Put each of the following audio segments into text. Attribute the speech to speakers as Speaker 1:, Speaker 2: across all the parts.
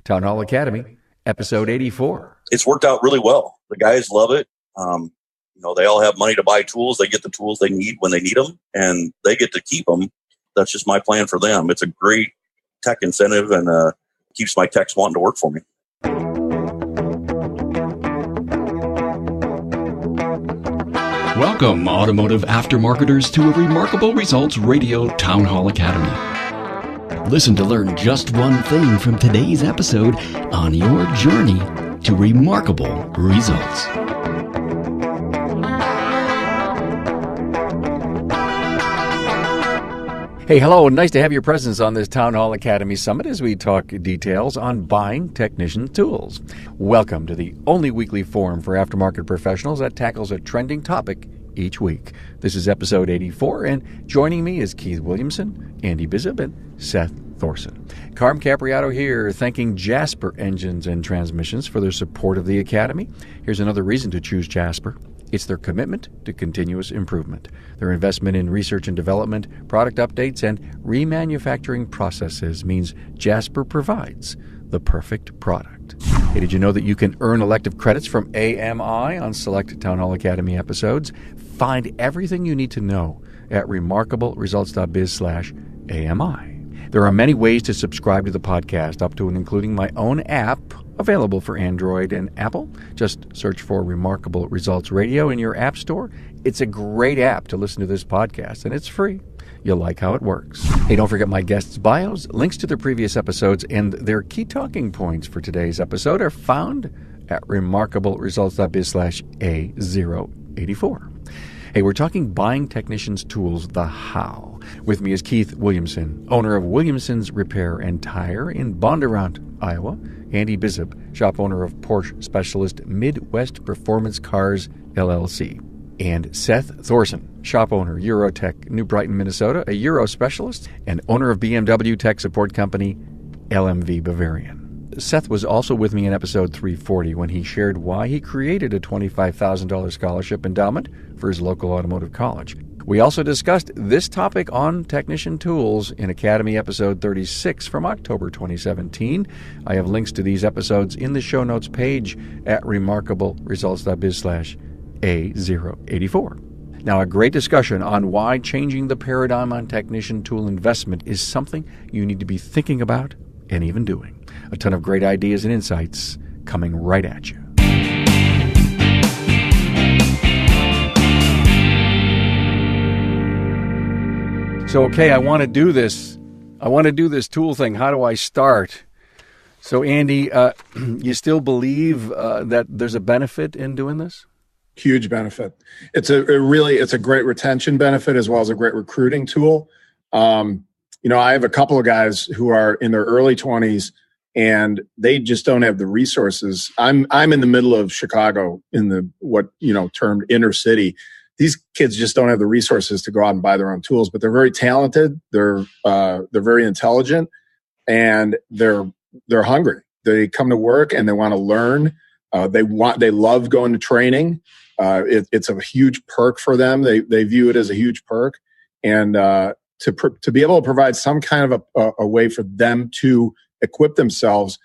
Speaker 1: Town Hall Academy, episode 84.
Speaker 2: It's worked out really well. The guys love it. They all have money to buy tools. They get the tools they need when they need them, and they get to keep them. That's just my plan for them. It's a great tech incentive, and keeps my techs wanting to work for me.
Speaker 3: Welcome, automotive aftermarketers, to a Remarkable Results Radio Town Hall Academy. Listen to learn just one thing from today's episode on your journey to remarkable results.
Speaker 1: Hey, hello. Nice to have your presence on this Town Hall Academy Summit as we talk details on buying technician tools. Welcome to the only weekly forum for aftermarket professionals that tackles a trending topic each week. This is episode 84, and joining me is Keith Williamson, Andy Bizub, and Seth Thorson. Carm Capriato here, thanking Jasper Engines and Transmissions for their support of the Academy. Here's another reason to choose Jasper. It's their commitment to continuous improvement. Their investment in research and development, product updates, and remanufacturing processes means Jasper provides the perfect product. Hey, did you know that you can earn elective credits from AMI on select Town Hall Academy episodes? Find everything you need to know at remarkableresults.biz/AMI. There are many ways to subscribe to the podcast, up to and including my own app, available for Android and Apple. Just search for Remarkable Results Radio in your app store. It's a great app to listen to this podcast, and it's free. You'll like how it works. Hey, don't forget my guests' bios. Links to their previous episodes and their key talking points for today's episode are found at remarkableresults.biz/A084. Hey, we're talking buying technicians' tools, the how. With me is Keith Williamson, owner of Williamson's Repair and Tire in Bondurant, Iowa. Andy Bizub, shop owner of Porsche Specialist Midwest Performance Cars, LLC. And Seth Thorson, shop owner, Eurotech, New Brighton, Minnesota, a Euro specialist, and owner of BMW tech support company, LMV Bavarian. Seth was also with me in episode 340 when he shared why he created a $25,000 scholarship endowment for his local automotive college. We also discussed this topic on technician tools in Academy episode 36 from October 2017. I have links to these episodes in the show notes page at remarkableresults.biz/A084. Now, a great discussion on why changing the paradigm on technician tool investment is something you need to be thinking about and even doing. A ton of great ideas and insights coming right at you. So, okay, I want to do this tool thing. How do I start? So, Andy, you still believe that there's a benefit in doing this?
Speaker 4: Huge benefit. It's a great retention benefit as well as a great recruiting tool. I have a couple of guys who are in their early 20s and they just don't have the resources. I'm in the middle of Chicago in the termed inner city. These kids just don't have the resources to go out and buy their own tools, but they're very talented. They're very intelligent, and they're hungry. They come to work and they want to learn. They love going to training. It's a huge perk for them. They view it as a huge perk, and to be able to provide some kind of a way for them to equip themselves.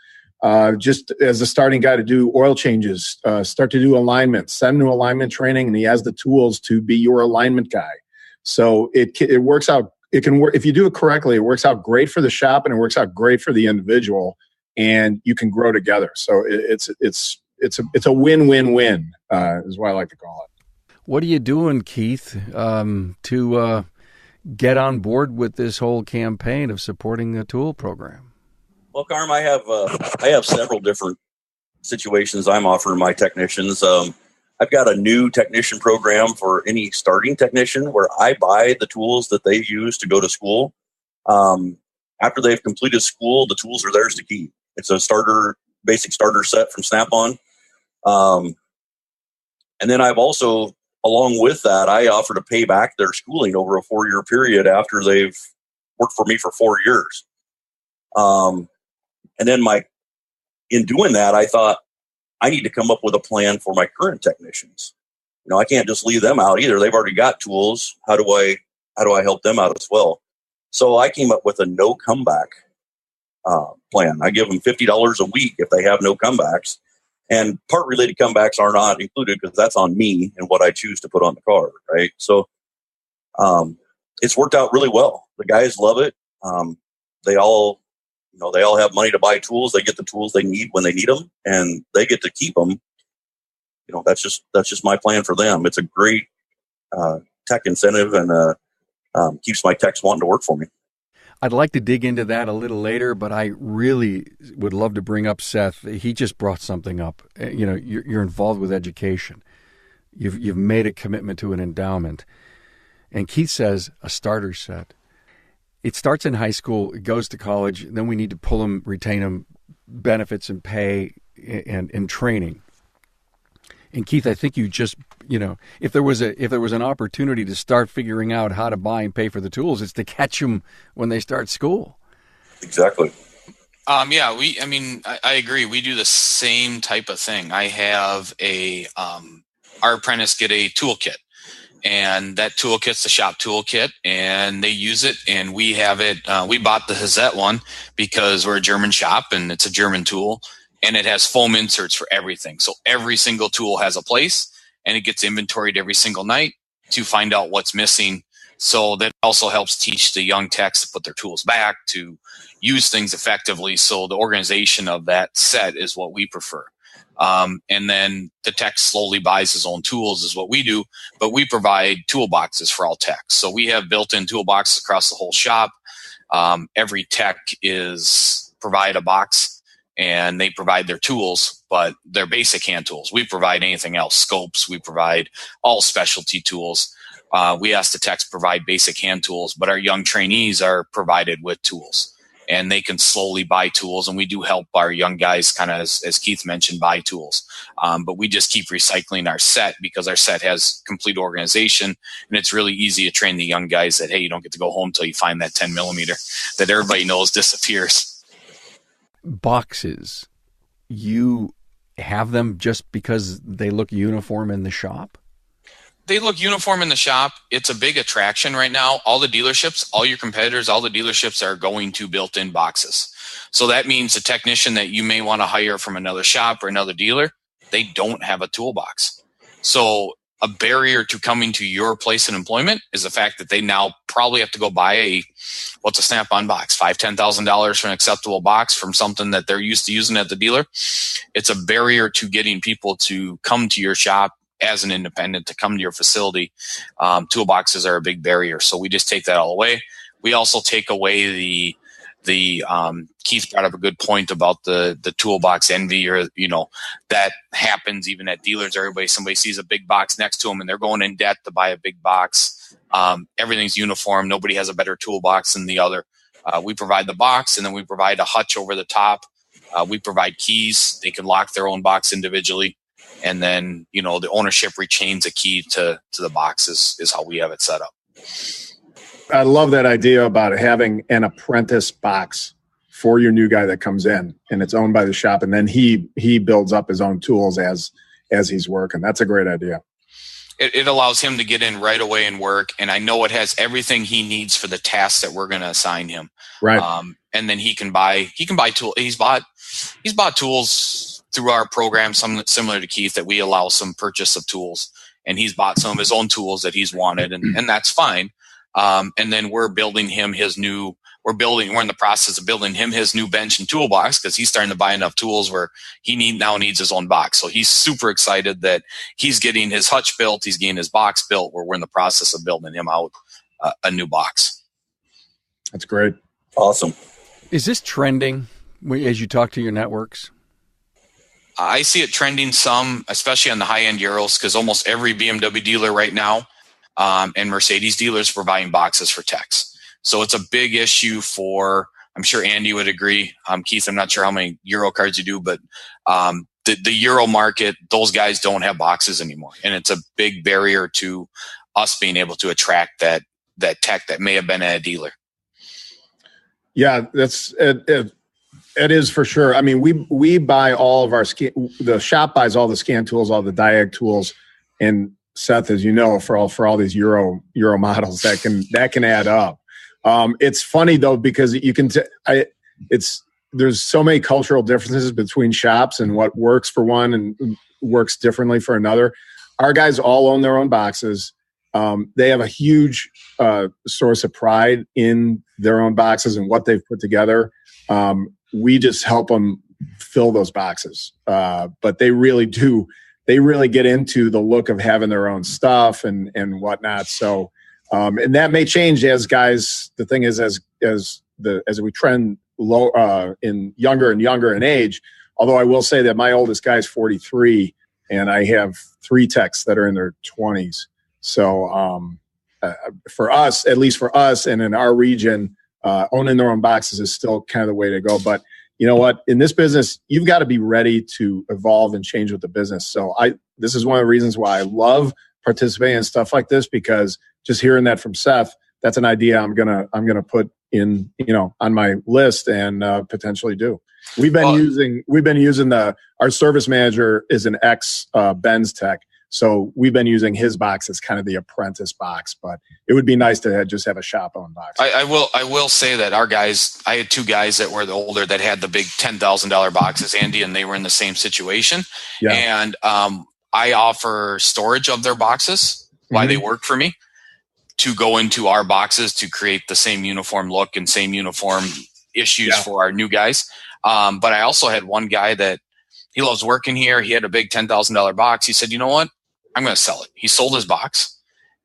Speaker 4: Just as a starting guy to do oil changes, start to do alignment, send him to alignment training, and he has the tools to be your alignment guy. So it works out. It can work if you do it correctly. It works out great for the shop, and it works out great for the individual, and you can grow together. So it's a win-win-win is what I like to call it.
Speaker 1: What are you doing, Keith, to get on board with this whole campaign of supporting the tool program?
Speaker 2: Well, Carm, I have several different situations I'm offering my technicians. I've got a new technician program for any starting technician where I buy the tools that they use to go to school. After they've completed school, the tools are theirs to keep. It's a basic starter set from Snap-on. And then I've also, along with that, I offer to pay back their schooling over a 4-year period after they've worked for me for 4 years. And then in doing that, I thought I need to come up with a plan for my current technicians. I can't just leave them out either. They've already got tools. How do I help them out as well? So I came up with a no comeback plan. I give them $50 a week if they have no comebacks. And part-related comebacks are not included because that's on me and what I choose to put on the car, right? So it's worked out really well. The guys love it. They all have money to buy tools. They get the tools they need when they need them, and they get to keep them. That's just my plan for them. It's a great tech incentive, and keeps my techs wanting to work for me.
Speaker 1: I'd like to dig into that a little later, but I really would love to bring up Seth. He just brought something up. You're involved with education. You've made a commitment to an endowment. And Keith says a starter set. It starts in high school, it goes to college, then we need to pull them, retain them, benefits and pay and training. And Keith, I think you just, if there was an opportunity to start figuring out how to buy and pay for the tools, it's to catch them when they start school.
Speaker 2: Exactly.
Speaker 5: I agree. We do the same type of thing. I have our apprentice get a toolkit, and that toolkit's the shop toolkit, and they use it, and we have it. We bought the Hazette one because we're a German shop and it's a German tool. And it has foam inserts for everything. So every single tool has a place, and it gets inventoried every single night to find out what's missing. So that also helps teach the young techs to put their tools back, to use things effectively. So the organization of that set is what we prefer. And then the tech slowly buys his own tools is what we do, but we provide toolboxes for all techs. So we have built-in toolboxes across the whole shop. Every tech provide a box, and they provide their tools, but they're basic hand tools. We provide anything else, scopes. We provide all specialty tools. We ask the techs provide basic hand tools, but our young trainees are provided with tools, and they can slowly buy tools. And we do help our young guys kind of, as Keith mentioned, buy tools. But we just keep recycling our set because our set has complete organization, and it's really easy to train the young guys that, hey, you don't get to go home till you find that 10 millimeter that everybody knows disappears.
Speaker 1: Boxes, you have them just because they look uniform in the shop?
Speaker 5: They look uniform in the shop. It's a big attraction right now. All the dealerships, all your competitors, all the dealerships are going to built-in boxes. So that means a technician that you may want to hire from another shop or another dealer, they don't have a toolbox. So a barrier to coming to your place of employment is the fact that they now probably have to go buy what's a Snap-on box, $5,000, $10,000 for an acceptable box from something that they're used to using at the dealer. It's a barrier to getting people to come to your shop as an independent, to come to your facility. Toolboxes are a big barrier. So we just take that all away. We also take away the Keith brought up a good point about the toolbox envy, or that happens even at dealers. Somebody sees a big box next to them and they're going in debt to buy a big box. Everything's uniform. Nobody has a better toolbox than the other. We provide the box, and then we provide a hutch over the top. We provide keys. They can lock their own box individually, and then the ownership retains a key to the box is how we have it set up.
Speaker 4: I love that idea about having an apprentice box for your new guy that comes in, and it's owned by the shop, and then he builds up his own tools as he's working. That's a great idea.
Speaker 5: It allows him to get in right away and work, and I know it has everything he needs for the tasks that we're going to assign him.
Speaker 4: Right.
Speaker 5: And then he can buy tools. He's bought tools through our program, some similar to Keith, that we allow some purchase of tools, and he's bought some of his own tools that he's wanted, and that's fine. And then we're building him we're in the process of building him his new bench and toolbox, because he's starting to buy enough tools where he now needs his own box. So he's super excited that he's getting his hutch built. He's getting his box built, where we're in the process of building him out a new box.
Speaker 4: That's great.
Speaker 2: Awesome.
Speaker 1: Is this trending as you talk to your networks?
Speaker 5: I see it trending some, especially on the high-end Euros, because almost every BMW dealer right now and Mercedes dealers providing boxes for techs. So it's a big issue I'm sure Andy would agree. Keith, I'm not sure how many Euro cards you do, but the Euro market, those guys don't have boxes anymore. And it's a big barrier to us being able to attract that tech that may have been at a dealer.
Speaker 4: Yeah, it is for sure. I mean, we buy all of our the shop buys all the scan tools, all the diag tools, and Seth, as you know, for all these Euro models, that can add up. It's funny though, because you can there's so many cultural differences between shops and what works for one and works differently for another. Our guys all own their own boxes. They have a huge source of pride in their own boxes and what they've put together. We just help them fill those boxes. But they really do. They really get into the look of having their own stuff and whatnot. So, and that may change as guys. The thing is, as we trend low in younger and younger in age. Although I will say that my oldest guy is 43, and I have 3 techs that are in their 20s. So for us, at least for us, and in our region, owning their own boxes is still kind of the way to go. But you know what? In this business, you've got to be ready to evolve and change with the business. So this is one of the reasons why I love participating in stuff like this, because just hearing that from Seth, that's an idea I'm gonna put in, on my list and potentially do. We've been using our service manager is an ex Benz tech. So we've been using his box as kind of the apprentice box, but it would be nice to just have a shop owned box.
Speaker 5: I will say that our guys, I had 2 guys that were the older that had the big $10,000 boxes, Andy, and they were in the same situation. Yeah. And I offer storage of their boxes while they work for me to go into our boxes to create the same uniform look and same uniform issues for our new guys. But I also had one guy that he loves working here. He had a big $10,000 box. He said, you know what? I'm going to sell it. He sold his box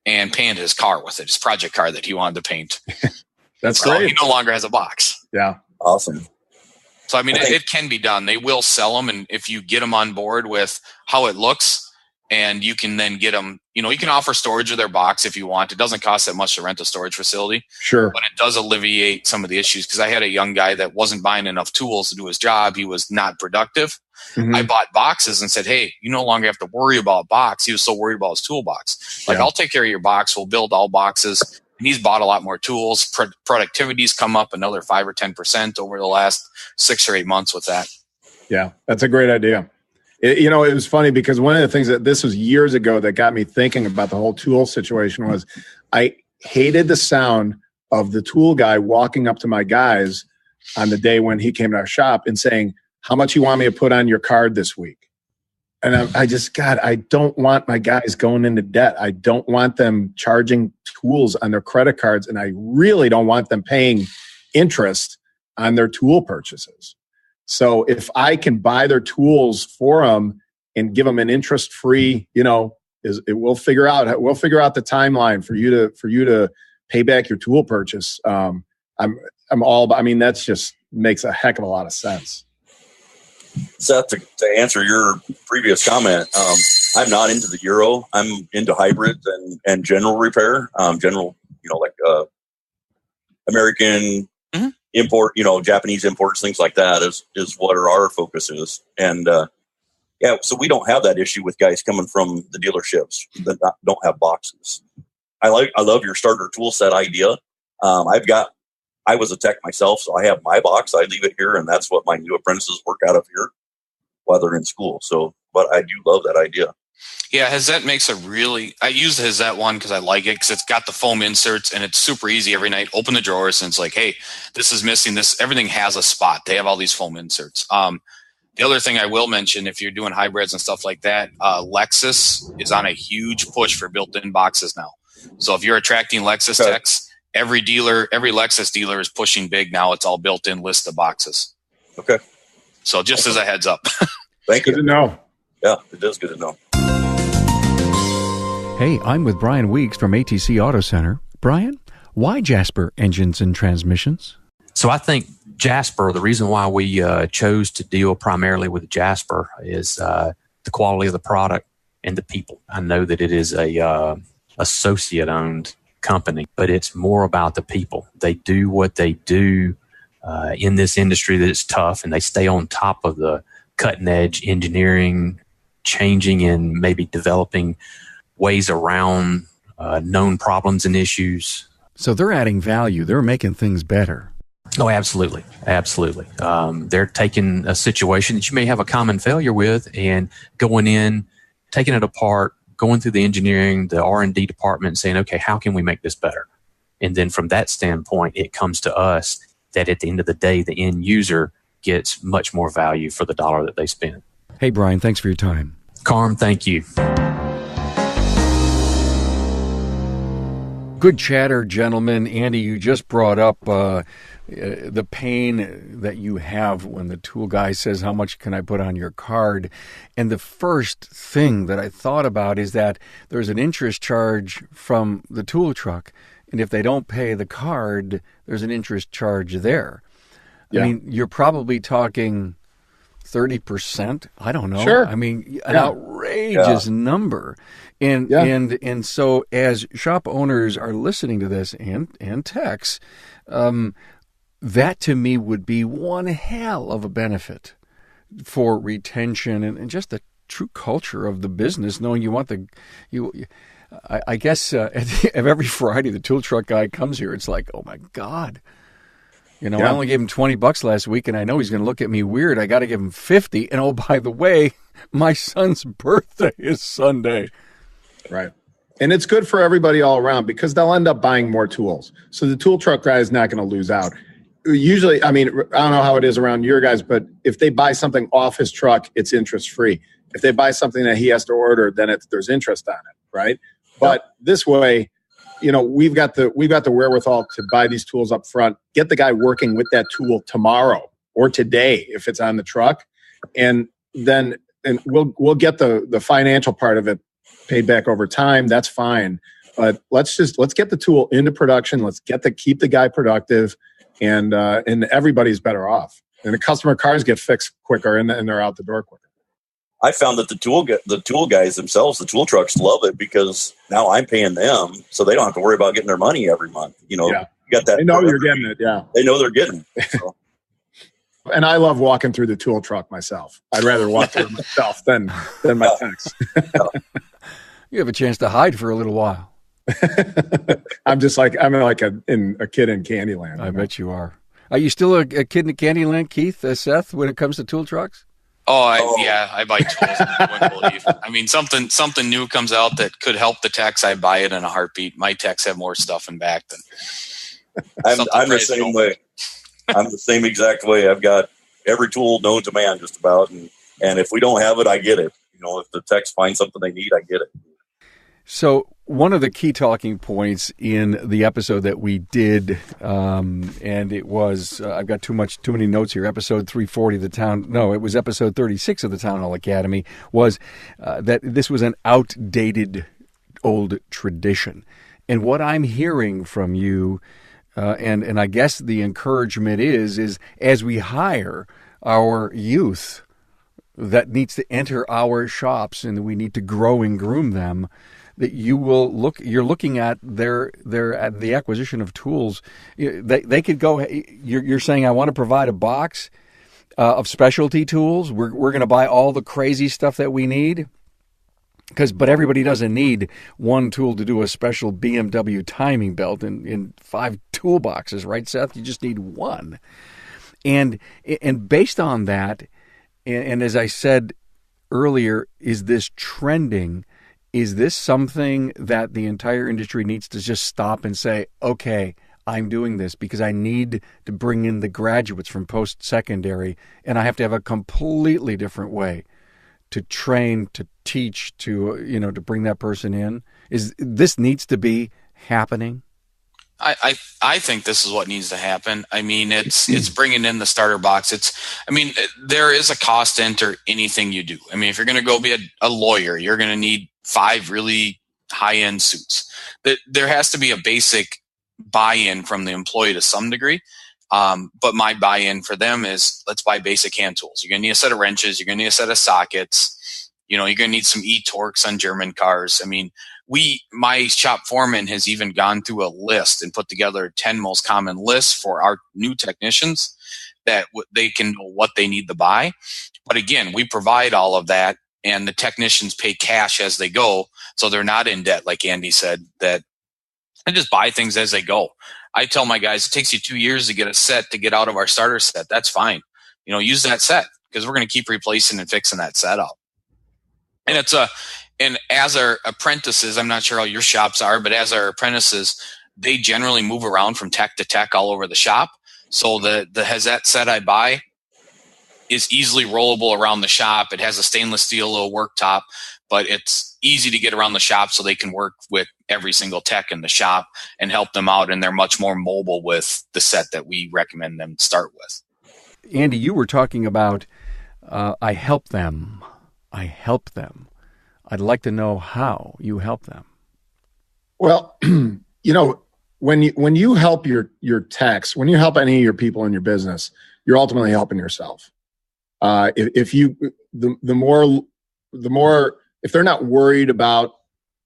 Speaker 5: and painted his car with it, his project car that he wanted to paint.
Speaker 4: That's great.
Speaker 5: He no longer has a box.
Speaker 4: Yeah.
Speaker 2: Awesome.
Speaker 5: So, I mean, it can be done. They will sell them. And if you get them on board with how it looks, and you can then get them, you can offer storage of their box if you want. It doesn't cost that much to rent a storage facility. Sure. But it does alleviate some of the issues, because I had a young guy that wasn't buying enough tools to do his job. He was not productive. Mm-hmm. I bought boxes and said, hey, you no longer have to worry about box. He was so worried about his toolbox. I'll take care of your box. We'll build all boxes. And he's bought a lot more tools. Productivity's come up another 5 or 10% over the last 6 or 8 months with that.
Speaker 4: Yeah, that's a great idea. It was funny because one of the things that this was years ago that got me thinking about the whole tool situation was I hated the sound of the tool guy walking up to my guys on the day when he came to our shop and saying, how much you want me to put on your card this week? And I don't want my guys going into debt. I don't want them charging tools on their credit cards. And I really don't want them paying interest on their tool purchases. So if I can buy their tools for them and give them an interest-free, we'll figure out the timeline for you to pay back your tool purchase. That's just makes a heck of a lot of sense.
Speaker 2: Seth, to answer your previous comment, I'm not into the Euro. I'm into hybrids and general repair. American import, Japanese imports, things like that is what our focus is. And so we don't have that issue with guys coming from the dealerships that don't have boxes. I love your starter tool set idea. I was a tech myself, so I have my box. I leave it here, and that's what my new apprentices work out of here while they're in school. So, but I do love that idea.
Speaker 5: Yeah, Hazette makes I use the Hazette one because I like it because it's got the foam inserts and it's super easy every night. Open the drawers and it's like, hey, this is missing this. Everything has a spot. They have all these foam inserts. The other thing I will mention, if you're doing hybrids and stuff like that, Lexus is on a huge push for built-in boxes now. So if you're attracting Lexus techs, every Lexus dealer is pushing big now. It's all built-in list of boxes.
Speaker 2: Okay.
Speaker 5: So just as a heads up.
Speaker 2: Thank you.
Speaker 4: Good to know.
Speaker 2: Yeah, it is good to know.
Speaker 1: Hey, I'm with Brian Weeks from ATC Auto Center. Brian, why Jasper Engines and Transmissions?
Speaker 6: So I think Jasper, the reason why we chose to deal primarily with Jasper is the quality of the product and the people. I know that it is a associate-owned company, but it's more about the people. They do what they do in this industry that is tough, and they stay on top of the cutting-edge engineering, changing and maybe developing ways around known problems and issues.
Speaker 1: So they're adding value. They're making things better.
Speaker 6: Oh, absolutely. Absolutely. They're taking a situation that you may have a common failure with and going in, taking it apart, going through the engineering, the R&D department and saying, okay, how can we make this better? And then from that standpoint, it comes to us that at the end of the day, the end user gets much more value for the dollar that they spend.
Speaker 1: Hey, Brian, thanks for your time.
Speaker 6: Carm, thank you.
Speaker 1: Good chatter, gentlemen. Andy, you just brought up the pain that you have when the tool guy says, how much can I put on your card? And the first thing that I thought about is that there's an interest charge from the tool truck. And if they don't pay the card, there's an interest charge there. Yeah. I mean, you're probably talking 30%. I don't know.
Speaker 4: Sure.
Speaker 1: I mean, an outrageous number. And so as shop owners are listening to this and techs, that to me would be one hell of a benefit for retention and just the true culture of the business, knowing you want I guess every Friday the tool truck guy comes here, it's like, oh my God. I only gave him $20 last week, and I know he's going to look at me weird. I got to give him 50. And oh, by the way, my son's birthday is Sunday.
Speaker 4: Right. And it's good for everybody all around because they'll end up buying more tools. So the tool truck guy is not going to lose out. Usually, I mean, I don't know how it is around your guys, but if they buy something off his truck, it's interest free. If they buy something that he has to order, then there's interest on it, right? But this way, we've got the wherewithal to buy these tools up front, get the guy working with that tool tomorrow or today if it's on the truck, and we'll get the financial part of it paid back over time. That's fine, but let's get the tool into production. Let's keep the guy productive, and everybody's better off. And the customer cars get fixed quicker, and they're out the door quicker.
Speaker 2: I found that the tool guys themselves, the tool trucks, love it because now I'm paying them, so they don't have to worry about getting their money every month. You got that.
Speaker 4: They know you're getting it. Yeah,
Speaker 2: they know they're getting it. So.
Speaker 4: And I love walking through the tool truck myself. I'd rather walk through it myself than my techs.
Speaker 1: You have a chance to hide for a little while.
Speaker 4: I'm like a kid in Candyland.
Speaker 1: I bet you are. Are you still a kid in Candyland, Keith, Seth, when it comes to tool trucks?
Speaker 5: I buy tools. You wouldn't believe. I mean, something new comes out that could help the techs. I buy it in a heartbeat. My techs have more stuff in back than.
Speaker 2: I'm the same way. I'm the same exact way. I've got every tool known to man, just about, and if we don't have it, I get it. If the techs find something they need, I get it.
Speaker 1: So one of the key talking points in the episode that we did, and it was, I've got too many notes here, episode 340 of it was episode 36 of the Town Hall Academy, was that this was an outdated old tradition. And what I'm hearing from you, and I guess the encouragement is as we hire our youth that needs to enter our shops and we need to grow and groom them, that you're looking at the acquisition of tools. They could go, you're saying, I want to provide a box of specialty tools. We're going to buy all the crazy stuff that we need. But everybody doesn't need one tool to do a special BMW timing belt in 5 toolboxes, right, Seth? You just need one. And based on that, and as I said earlier, is this trending? Is this something that the entire industry needs to just stop and say, okay, I'm doing this because I need to bring in the graduates from post-secondary, and I have to have a completely different way to train, to teach, to bring that person in? This needs to be happening?
Speaker 5: I think this is what needs to happen. I mean, it's bringing in the starter box. There is a cost to enter anything you do. I mean, if you're going to go be a lawyer, you're going to need 5 really high-end suits. There has to be a basic buy-in from the employee to some degree. But my buy-in for them is, let's buy basic hand tools. You're going to need a set of wrenches. You're going to need a set of sockets. You're going to need some e-torques on German cars. I mean, my shop foreman has even gone through a list and put together 10 most common lists for our new technicians that they can know what they need to buy. But again, we provide all of that, and the technicians pay cash as they go. So they're not in debt, like Andy said, that they just buy things as they go. I tell my guys, it takes you 2 years to get a set to get out of our starter set. That's fine. Use that set because we're going to keep replacing and fixing that set up. And and as our apprentices, I'm not sure how your shops are, but as our apprentices, they generally move around from tech to tech all over the shop. So the Hazette set I buy, is easily rollable around the shop. It has a stainless steel little worktop, but it's easy to get around the shop so they can work with every single tech in the shop and help them out. And they're much more mobile with the set that we recommend them start with.
Speaker 1: Andy, you were talking about, I help them. I'd like to know how you help them.
Speaker 4: Well, when you help your techs, when you help any of your people in your business, you're ultimately helping yourself. If they're not worried about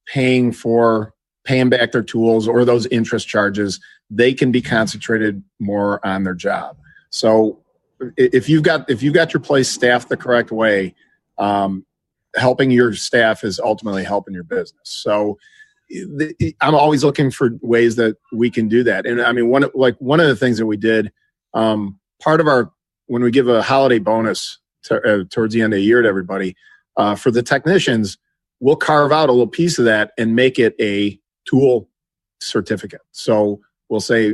Speaker 4: paying back their tools or those interest charges, they can be concentrated more on their job. So if you've got your place staffed the correct way, helping your staff is ultimately helping your business. So I'm always looking for ways that we can do that. And I mean, one of the things that we did, part of when we give a holiday bonus towards the end of the year to everybody, for the technicians, we'll carve out a little piece of that and make it a tool certificate. So we'll say,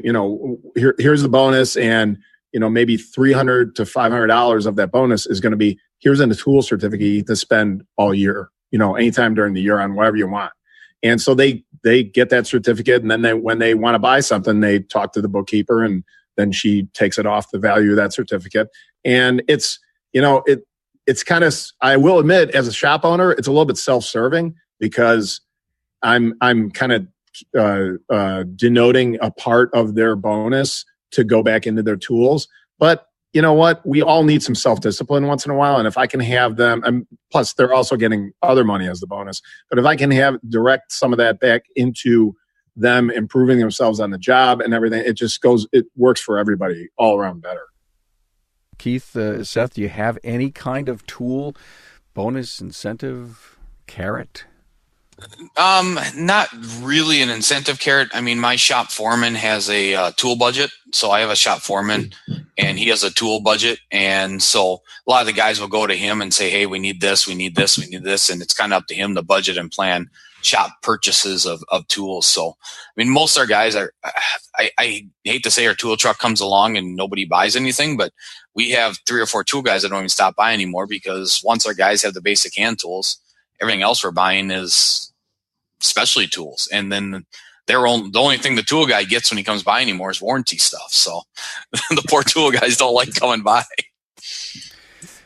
Speaker 4: here's the bonus, and maybe $300 to $500 of that bonus is going to be, here's a tool certificate you can spend all year, anytime during the year on whatever you want. And so they get that certificate, and then when they want to buy something, they talk to the bookkeeper, and then she takes it off the value of that certificate. And it's kind of, I will admit, as a shop owner, it's a little bit self-serving because I'm kind of denoting a part of their bonus to go back into their tools. But you know what? We all need some self-discipline once in a while. And if I can have them, and plus they're also getting other money as the bonus, but if I can direct some of that back into them improving themselves on the job and everything, it works for everybody all around better.
Speaker 1: Keith, Seth, do you have any kind of tool, bonus, incentive, carrot?
Speaker 5: Not really an incentive carrot. I mean, my shop foreman has a tool budget. So I have a shop foreman and he has a tool budget. And so a lot of the guys will go to him and say, hey, we need this, we need this, we need this. And it's kind of up to him to budget and plan shop purchases of tools. So, I mean, most of our guys I hate to say our tool truck comes along and nobody buys anything, but we have 3 or 4 tool guys that don't even stop by anymore, because once our guys have the basic hand tools, everything else we're buying is specialty tools. And then the only thing the tool guy gets when he comes by anymore is warranty stuff. So the poor tool guys don't like coming by.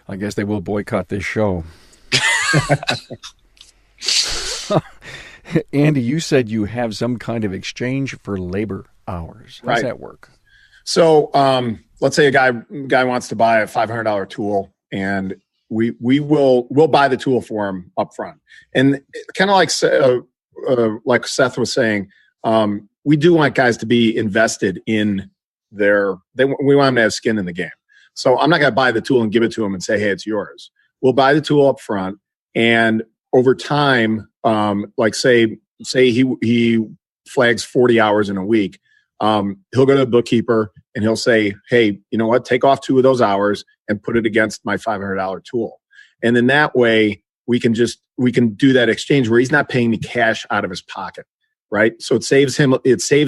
Speaker 1: I guess they will boycott this show. Andy, you said you have some kind of exchange for labor hours. How does that work? So
Speaker 4: let's say a guy wants to buy a $500 tool, and we'll buy the tool for him up front. And kind of like Seth was saying, we do want guys to be invested in we want them to have skin in the game. So I'm not going to buy the tool and give it to him and say, hey, it's yours. We'll buy the tool up front, and over time, like say he flags 40 hours in a week, he'll go to the bookkeeper and he'll say, hey, you know what, take off 2 of those hours and put it against my $500 tool. And then that way we can do that exchange where he's not paying me cash out of his pocket, right? So it saves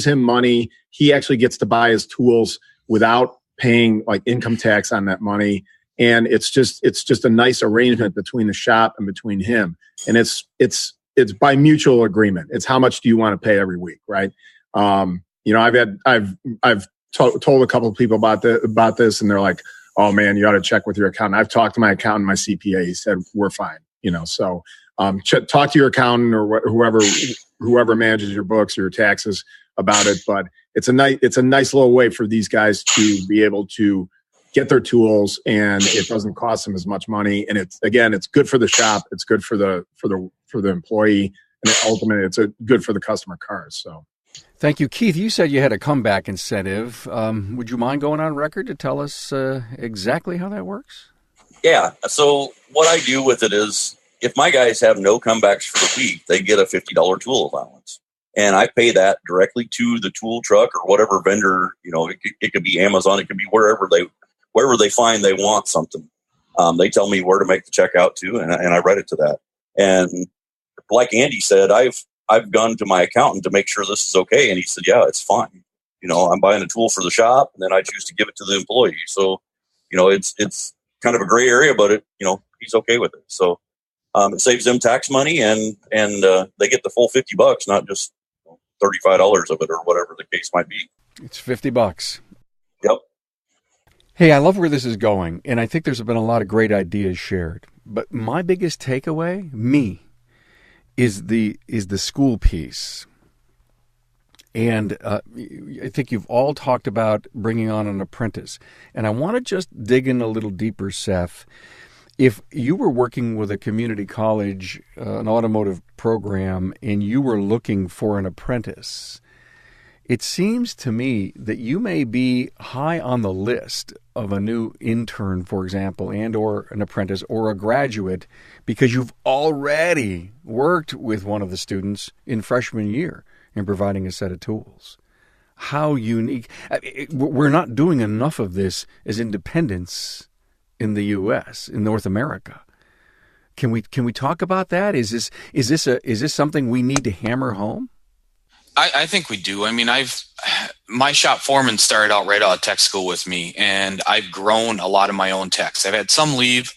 Speaker 4: him money. He actually gets to buy his tools without paying like income tax on that money. And it's just a nice arrangement between the shop and between him. And it's by mutual agreement. It's how much do you want to pay every week, right? I've told a couple of people about this, and they're like, "Oh man, you ought to check with your accountant." I've talked to my accountant, my CPA. He said we're fine, So talk to your accountant or whoever manages your books or your taxes about it. But it's a nice little way for these guys to be able to get their tools, and it doesn't cost them as much money. And it's good for the shop. It's good for the employee, and ultimately it's good for the customer cars. So.
Speaker 1: Thank you. Keith, you said you had a comeback incentive. Would you mind going on record to tell us exactly how that works?
Speaker 2: Yeah. So what I do with it is, if my guys have no comebacks for the week, they get a $50 tool allowance. And I pay that directly to the tool truck or whatever vendor, it could be Amazon, it could be wherever they find they want something. They tell me where to make the check out to, and I write it to that. And like Andy said, I've gone to my accountant to make sure this is okay, and he said, yeah, it's fine. I'm buying a tool for the shop, and then I choose to give it to the employee. So, it's kind of a gray area, but he's okay with it. So it saves them tax money, and they get the full $50, not just $35 of it or whatever the case might be.
Speaker 1: It's $50.
Speaker 2: Yep.
Speaker 1: Hey, I love where this is going, and I think there's been a lot of great ideas shared. But my biggest takeaway, is the school piece. And I think you've all talked about bringing on an apprentice. And I want to just dig in a little deeper, Seth. If you were working with a community college, an automotive program, and you were looking for an apprentice, it seems to me that you may be high on the list of a new intern, for example, and or an apprentice or a graduate, because you've already worked with one of the students in freshman year in providing a set of tools. How unique. We're not doing enough of this as independents in the U.S., in North America. Can we talk about that? Is this something we need to hammer home?
Speaker 5: I think we do. I mean, my shop foreman started out right out of tech school with me, and I've grown a lot of my own techs. I've had some leave,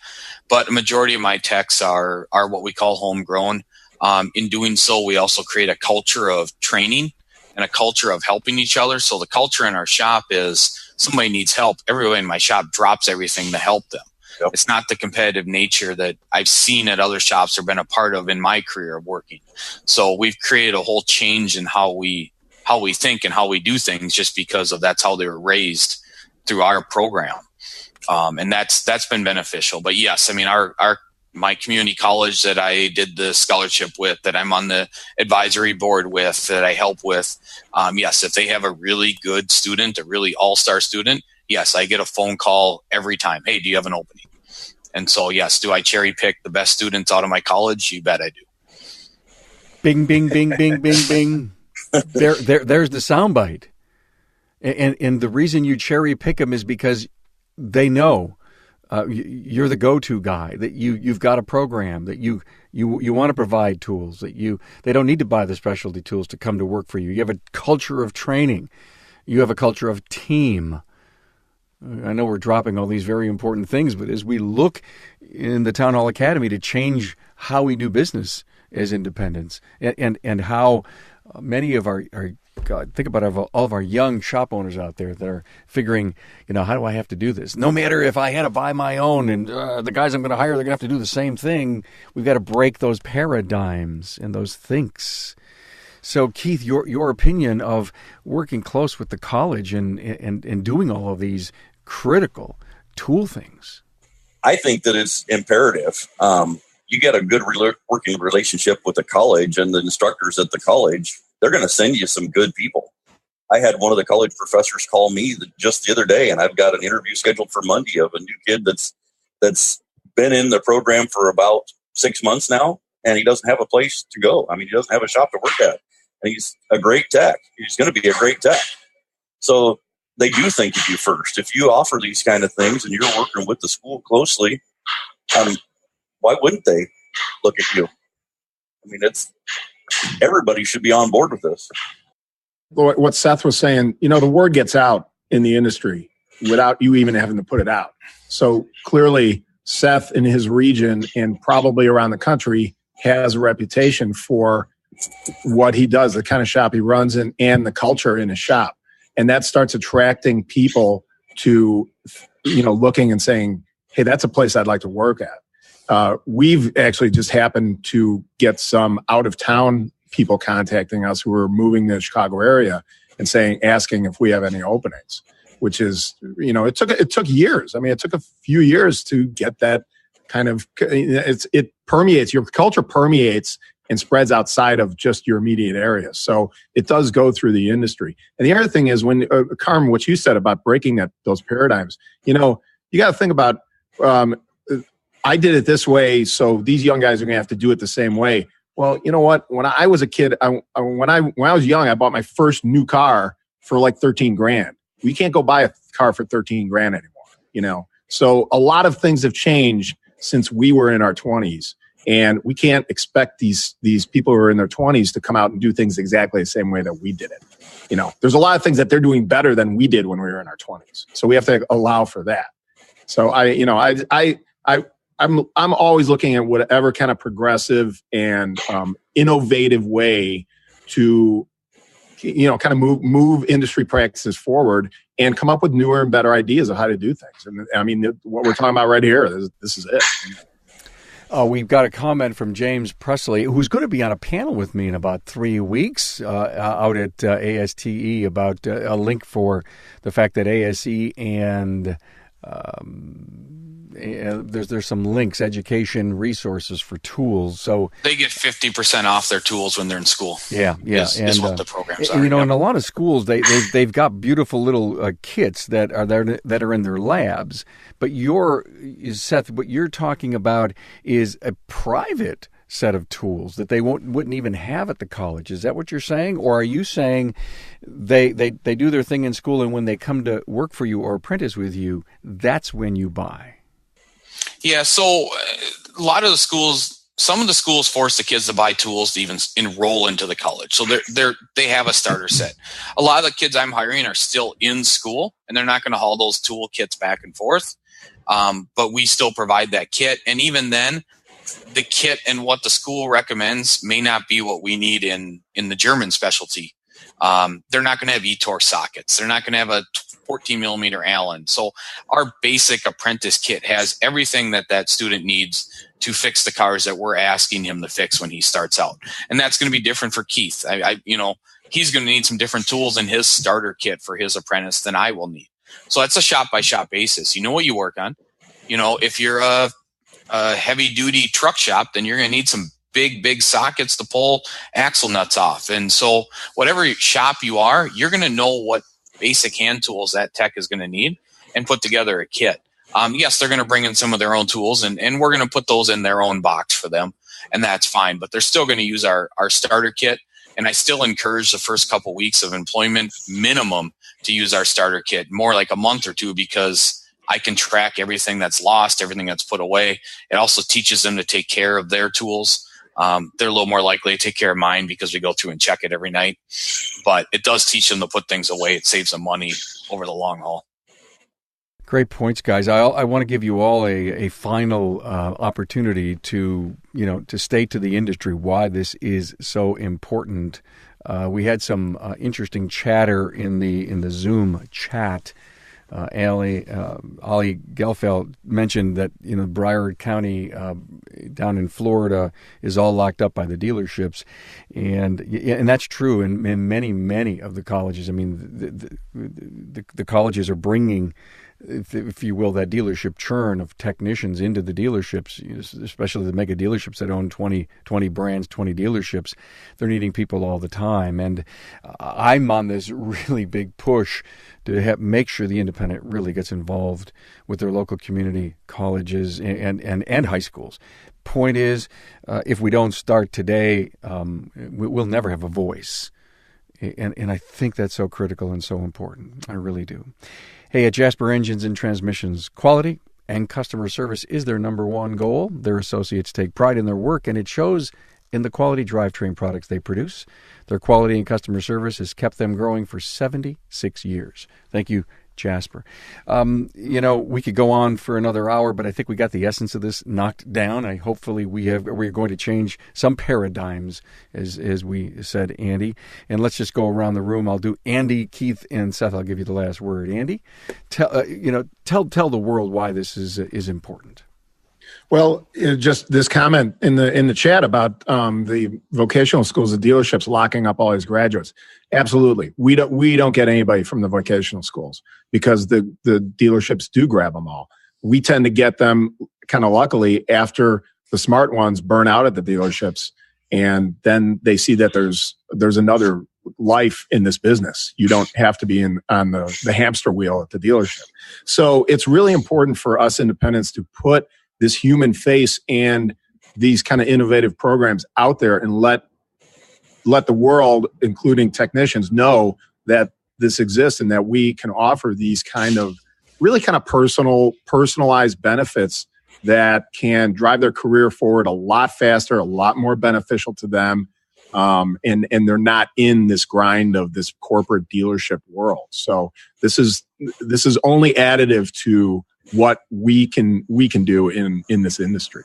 Speaker 5: but a majority of my techs are what we call homegrown. In doing so, we also create a culture of training and a culture of helping each other. So the culture in our shop is somebody needs help, everybody in my shop drops everything to help them.
Speaker 2: Yep.
Speaker 5: It's not the competitive nature that I've seen at other shops or been a part of in my career of working. So we've created a whole change in how we think and how we do things, just because of that's how they were raised through our program. And that's been beneficial. But yes, I mean, my community college that I did the scholarship with, that I'm on the advisory board with, that I help with, yes, if they have a really good student, a really all-star student, yes, I get a phone call every time. Hey, do you have an opening? And so, yes, do I cherry pick the best students out of my college? You bet I do.
Speaker 1: Bing, bing, bing, bing, bing, bing. There's the soundbite. And the reason you cherry pick them is because they know you're the go-to guy, that you've got a program, that you want to provide tools, that they don't need to buy the specialty tools to come to work for you. You have a culture of training. You have a culture of team. I know we're dropping all these very important things, but as we look in the Town Hall Academy to change how we do business as independents, and how many of our God, think about all of our young shop owners out there that are figuring, how do I have to do this? No matter if I had to buy my own and the guys I'm going to hire, they're going to have to do the same thing. We've got to break those paradigms and those thinks. So, Keith, your opinion of working close with the college and doing all of these critical tool things.
Speaker 2: I think that it's imperative. You get a good working relationship with the college and the instructors at the college, they're going to send you some good people. I had one of the college professors call me just the other day, and I've got an interview scheduled for Monday of a new kid that's been in the program for about 6 months now, and he doesn't have a place to go. I mean, he doesn't have a shop to work at. And he's a great tech. He's going to be a great tech. So they do think of you first. If you offer these kind of things and you're working with the school closely, why wouldn't they look at you? I mean, everybody should be on board with this.
Speaker 4: What Seth was saying, the word gets out in the industry without you even having to put it out. So clearly, Seth in his region and probably around the country has a reputation for what he does, the kind of shop he runs, and the culture in his shop. And that starts attracting people to, looking and saying, hey, that's a place I'd like to work at. We've actually just happened to get some out-of-town people contacting us who are moving to the Chicago area and asking if we have any openings, which is, it took years. I mean, it took a few years to get that kind of, it permeates, your culture permeates and spreads outside of just your immediate area. So it does go through the industry. And the other thing is when, Carmen, what you said about breaking those paradigms, you got to think about, I did it this way, so these young guys are going to have to do it the same way. Well, you know what? When I was a kid, when I was young, I bought my first new car for like $13,000. We can't go buy a car for $13,000 anymore, So a lot of things have changed since we were in our 20s. And we can't expect these people who are in their 20s to come out and do things exactly the same way that we did it. There's a lot of things that they're doing better than we did when we were in our 20s. So we have to allow for that. So I'm always looking at whatever kind of progressive and innovative way to kind of move industry practices forward and come up with newer and better ideas of how to do things. And I mean, what we're talking about right here, this is it.
Speaker 1: We've got a comment from James Presley, who's going to be on a panel with me in about 3 weeks out at ASTE about a link for the fact that ASE and there's some links, education resources for tools. So
Speaker 5: they get 50% off their tools when they're in school.
Speaker 1: Yeah.
Speaker 5: Is what the programs are.
Speaker 1: In a lot of schools, they've got beautiful little kits that are there that are in their labs. But Seth, what you're talking about is a private set of tools that they wouldn't even have at the college. Is that what you're saying? Or are you saying they do their thing in school, and when they come to work for you or apprentice with you, that's when you buy?
Speaker 5: Yeah, so a lot of the schools, some of the schools force the kids to buy tools to even enroll into the college. So they have a starter set. A lot of the kids I'm hiring are still in school, and they're not going to haul those tool kits back and forth. But we still provide that kit. And even then, the kit and what the school recommends may not be what we need in the German specialty. They're not going to have eTor sockets. They're not going to have a 14 millimeter Allen. So our basic apprentice kit has everything that student needs to fix the cars that we're asking him to fix when he starts out. And that's going to be different for Keith. He's going to need some different tools in his starter kit for his apprentice than I will need. So that's a shop by shop basis. You know what you work on. If you're a heavy duty truck shop, then you're going to need some big sockets to pull axle nuts off. And so whatever shop you are, you're going to know what basic hand tools that tech is going to need and put together a kit. Yes, they're going to bring in some of their own tools, and we're going to put those in their own box for them, and that's fine. But they're still going to use our starter kit, and I still encourage the first couple weeks of employment minimum to use our starter kit, more like a month or two, because I can track everything that's lost, everything that's put away. It also teaches them to take care of their tools. They're a little more likely to take care of mine because we go through and check it every night. But it does teach them to put things away. It saves them money over the long haul.
Speaker 1: Great points, guys. I want to give you all a final opportunity to state to the industry why this is so important. We had some interesting chatter in the Zoom chat. Ali Gelfeld mentioned that Broward County down in Florida is all locked up by the dealerships, and that's true in many of the colleges. I mean, the colleges are bringing, if you will, that dealership churn of technicians into the dealerships, especially the mega dealerships that own 20 brands, 20 dealerships. They're needing people all the time. And I'm on this really big push to make sure the independent really gets involved with their local community colleges and high schools. Point is, if we don't start today, we'll never have a voice. And I think that's so critical and so important. I really do. Hey, at Jasper Engines and Transmissions, quality and customer service is their number one goal. Their associates take pride in their work, and it shows in the quality drivetrain products they produce. Their quality and customer service has kept them growing for 76 years. Thank you, Jasper. We could go on for another hour, but I think we got the essence of this knocked down. Hopefully we're going to change some paradigms, as we said, Andy. And let's just go around the room. I'll do Andy, Keith, and Seth. I'll give you the last word. Andy, tell the world why this is important.
Speaker 4: Well, just this comment in the chat about the vocational schools, the dealerships locking up all these graduates. Absolutely, we don't get anybody from the vocational schools because the dealerships do grab them all. We tend to get them kind of luckily after the smart ones burn out at the dealerships, and then they see that there's another life in this business. You don't have to be on the hamster wheel at the dealership. So it's really important for us independents to put this human face and these kind of innovative programs out there and let the world, including technicians, know that this exists and that we can offer these kind of really kind of personalized benefits that can drive their career forward a lot faster, a lot more beneficial to them. And they're not in this grind of this corporate dealership world. So this is only additive to what we can do in this industry.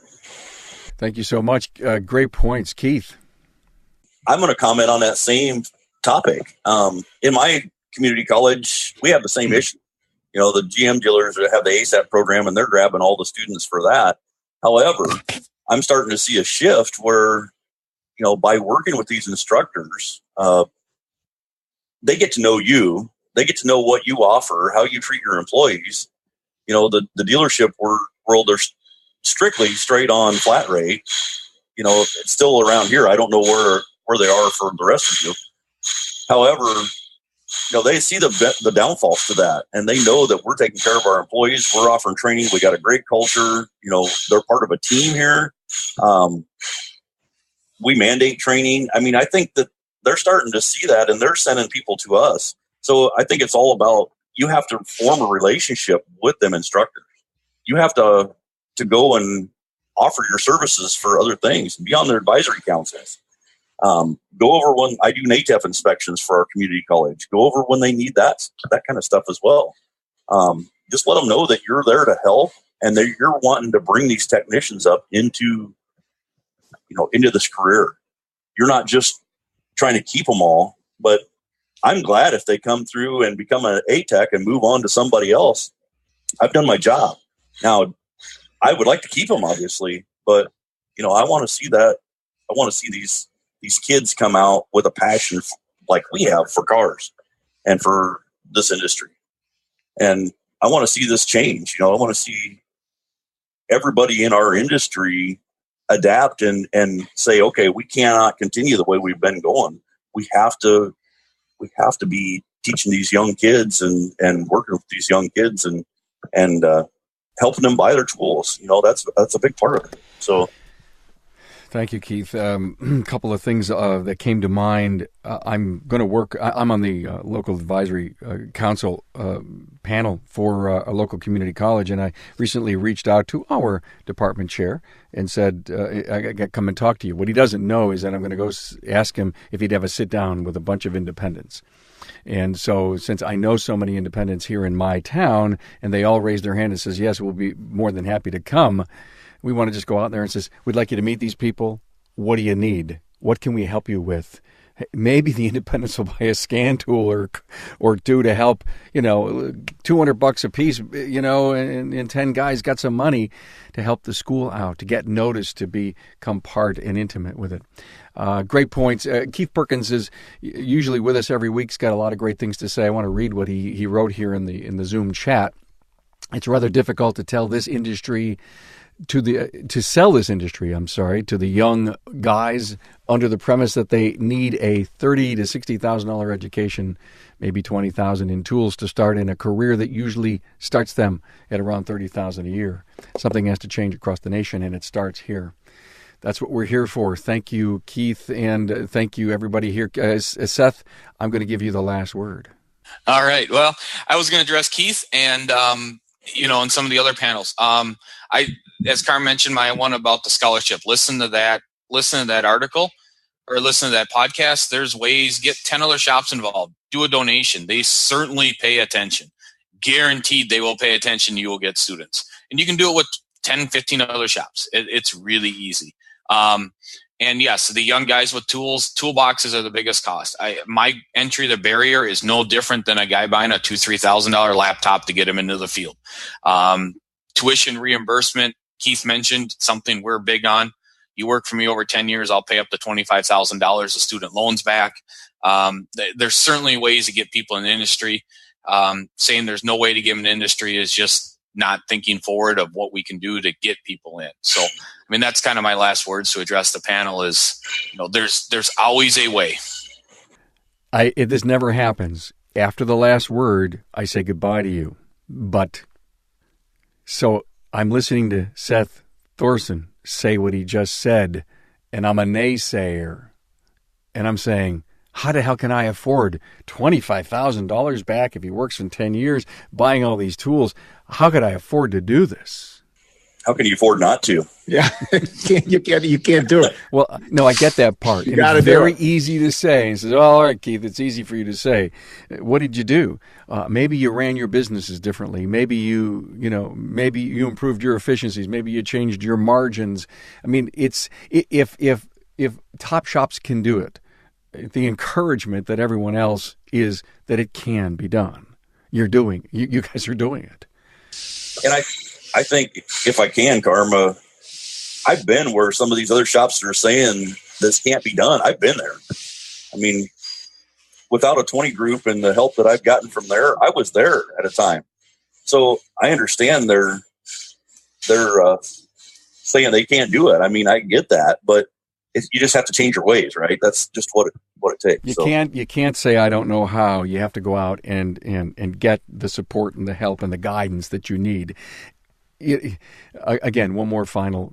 Speaker 1: Thank you so much. Great points, Keith.
Speaker 2: I'm going to comment on that same topic. In my community college, we have the same issue. You know, the GM dealers have the ASAP program, and they're grabbing all the students for that. However, I'm starting to see a shift where, you know, by working with these instructors, they get to know you. They get to know what you offer, how you treat your employees. You know, the dealership world, they're strictly straight on flat rate. You know, it's still around here. I don't know where they are for the rest of you. However, you know, they see the downfalls to that, and they know that we're taking care of our employees. We're offering training. We got a great culture. You know, they're part of a team here. We mandate training. I mean, I think that they're starting to see that, and they're sending people to us. So I think it's all about, you have to form a relationship with them instructors. You have to go and offer your services for other things, be on their advisory councils. Go over when I do NATEF inspections for our community college. Go over when they need that kind of stuff as well. Just let them know that you're there to help, and that you're wanting to bring these technicians up into this career. You're not just trying to keep them all, but I'm glad if they come through and become an A-Tech and move on to somebody else. I've done my job. Now, I would like to keep them, obviously, but you know, I want to see that. I want to see these kids come out with a passion like we have for cars and for this industry. And I want to see this change. You know, I want to see everybody in our industry adapt and say, okay, we cannot continue the way we've been going. We have to be teaching these young kids and working with these young kids and helping them buy their tools. You know, that's a big part of it. So,
Speaker 1: thank you, Keith. A couple of things that came to mind. I'm going to work. I'm on the local advisory council panel for a local community college, and I recently reached out to our department chair and said, "I got to come and talk to you." What he doesn't know is that I'm going to go ask him if he'd have a sit down with a bunch of independents. And so, since I know so many independents here in my town, and they all raise their hand and says, "Yes, we'll be more than happy to come," we want to just go out there and says, "We'd like you to meet these people. What do you need? What can we help you with?" Maybe the independents will buy a scan tool or two to help, you know, $200 a piece, you know, and 10 guys got some money to help the school out, to get noticed, to become part and intimate with it. Great points. Keith Perkins is usually with us every week. He's got a lot of great things to say. I want to read what he wrote here in the Zoom chat. It's rather difficult to tell this industry to sell this industry, to the young guys under the premise that they need a $30,000 to $60,000 education, maybe $20,000 in tools to start in a career that usually starts them at around $30,000 a year. Something has to change across the nation, and it starts here. That's what we're here for. Thank you, Keith, and thank you, everybody here. Seth, I'm going to give you the last word.
Speaker 5: All right. Well, I was going to address Keith and, and some of the other panels. As Carm mentioned, my one about the scholarship, listen to that article or listen to that podcast. There's ways, get 10 other shops involved, do a donation. They certainly pay attention. Guaranteed they will pay attention. You will get students, and you can do it with 10, 15 other shops. It's really easy. And yes, the young guys with toolboxes are the biggest cost. My entry, the barrier is no different than a guy buying a $2,000-$3,000 laptop to get him into the field. Tuition reimbursement, Keith mentioned, something we're big on. You work for me over 10 years, I'll pay up to $25,000 of student loans back. There's certainly ways to get people in the industry. Saying there's no way to get them in the industry is just not thinking forward of what we can do to get people in. So, I mean, that's kind of my last words to address the panel is, there's always a way.
Speaker 1: This never happens. After the last word, I say goodbye to you. So I'm listening to Seth Thorson say what he just said, and I'm a naysayer. And I'm saying, how the hell can I afford $25,000 back if he works in 10 years buying all these tools? How could I afford to do this?
Speaker 2: How can you afford not to?
Speaker 4: Yeah, you can't do it.
Speaker 1: Well, no, I get that part.
Speaker 4: You got to
Speaker 1: It's
Speaker 4: do
Speaker 1: very
Speaker 4: it.
Speaker 1: easy to say. He says, oh, all right, Keith, it's easy for you to say. What did you do? Maybe you ran your businesses differently. Maybe maybe you improved your efficiencies. Maybe you changed your margins. I mean, it's if top shops can do it, the encouragement that everyone else is that it can be done. You guys are doing it.
Speaker 2: And I think if I can, Karma, I've been where some of these other shops are saying this can't be done. I've been there. I mean, without a 20 group and the help that I've gotten from there, I was there at a time. So I understand they're saying they can't do it. I mean, I get that, but you just have to change your ways, right? That's just what it takes.
Speaker 1: You can't say I don't know how. You have to go out and get the support and the help and the guidance that you need. Again, one more final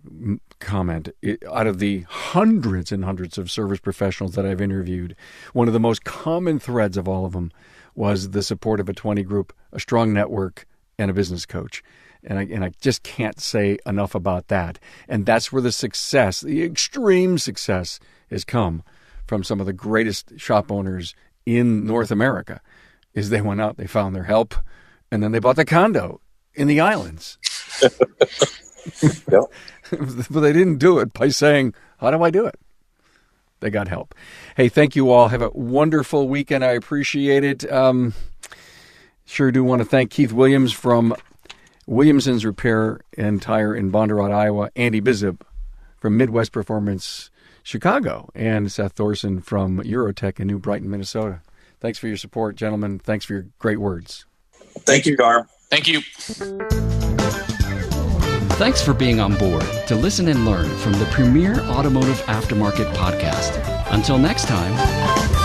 Speaker 1: comment. Out of the hundreds and hundreds of service professionals that I've interviewed, one of the most common threads of all of them was the support of a 20 group, a strong network, and a business coach. And I just can't say enough about that. And that's where the extreme success has come from some of the greatest shop owners in North America, is they went out, they found their help, and then they bought the condo in the islands.
Speaker 2: Yep.
Speaker 1: But they didn't do it by saying, how do I do it? They got help. Hey, thank you all. Have a wonderful weekend. I appreciate it. Sure do want to thank Keith Williams from Williamson's Repair and Tire in Bondurant, Iowa, Andy Bizub from Midwest Performance Chicago, and Seth Thorson from Eurotech in New Brighton, Minnesota. Thanks for your support, gentlemen. Thanks for your great words.
Speaker 2: Thank you, Carm.
Speaker 5: Thank you.
Speaker 3: Thanks for being on board to listen and learn from the premier automotive aftermarket podcast. Until next time.